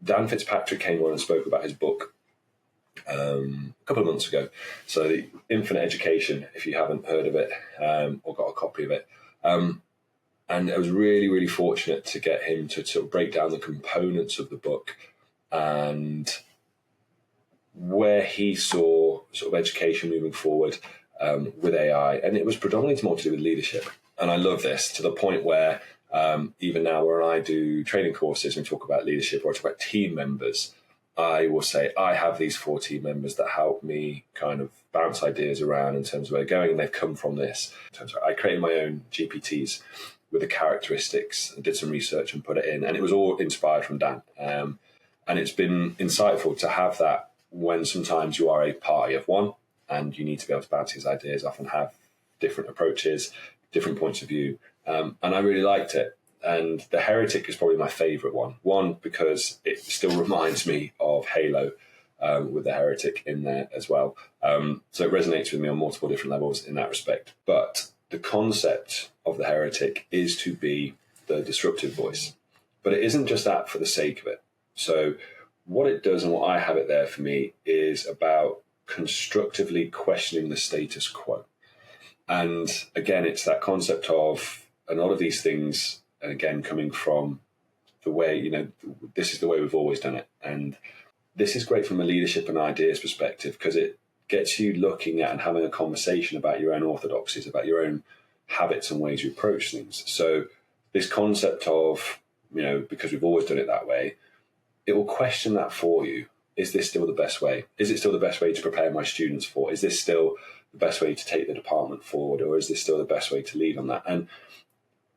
Dan Fitzpatrick came on and spoke about his book a couple of months ago. So the Infinite Education, if you haven't heard of it or got a copy of it. And I was really, really fortunate to get him to sort of break down the components of the book and where he saw sort of education moving forward with AI. And it was predominantly more to do with leadership. And I love this to the point where even now when I do training courses and talk about leadership or talk about team members, I will say, I have these 4 team members that help me kind of bounce ideas around in terms of where they're going, and they've come from this. In terms of, I created my own GPTs with the characteristics and did some research and put it in, and it was all inspired from Dan. And it's been insightful to have that when sometimes you are a party of one and you need to be able to bounce these ideas off and have different approaches, different points of view. And I really liked it. And the Heretic is probably my favourite one. One, because it still reminds me of Halo with the Heretic in there as well. So it resonates with me on multiple different levels in that respect. But the concept of the Heretic is to be the disruptive voice. But it isn't just that for the sake of it. So what it does and what I have it there for me is about constructively questioning the status quo. And again, it's that concept of a lot of these things, and again, coming from the way, this is the way we've always done it. And this is great from a leadership and ideas perspective because it gets you looking at and having a conversation about your own orthodoxies, about your own habits and ways you approach things. So this concept of, because we've always done it that way, it will question that for you. Is this still the best way? Is it still the best way to prepare my students for? Is this still the best way to take the department forward? Or is this still the best way to lead on that? And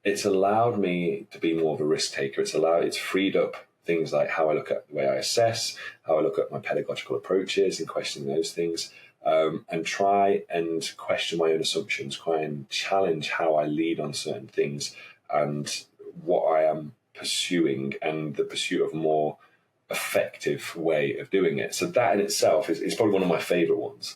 it's allowed me to be more of a risk taker. It's freed up things like how I look at the way I assess, how I look at my pedagogical approaches and questioning those things, and try and question my own assumptions, try and challenge how I lead on certain things and what I am pursuing and the pursuit of a more effective way of doing it. So that in itself is probably one of my favorite ones.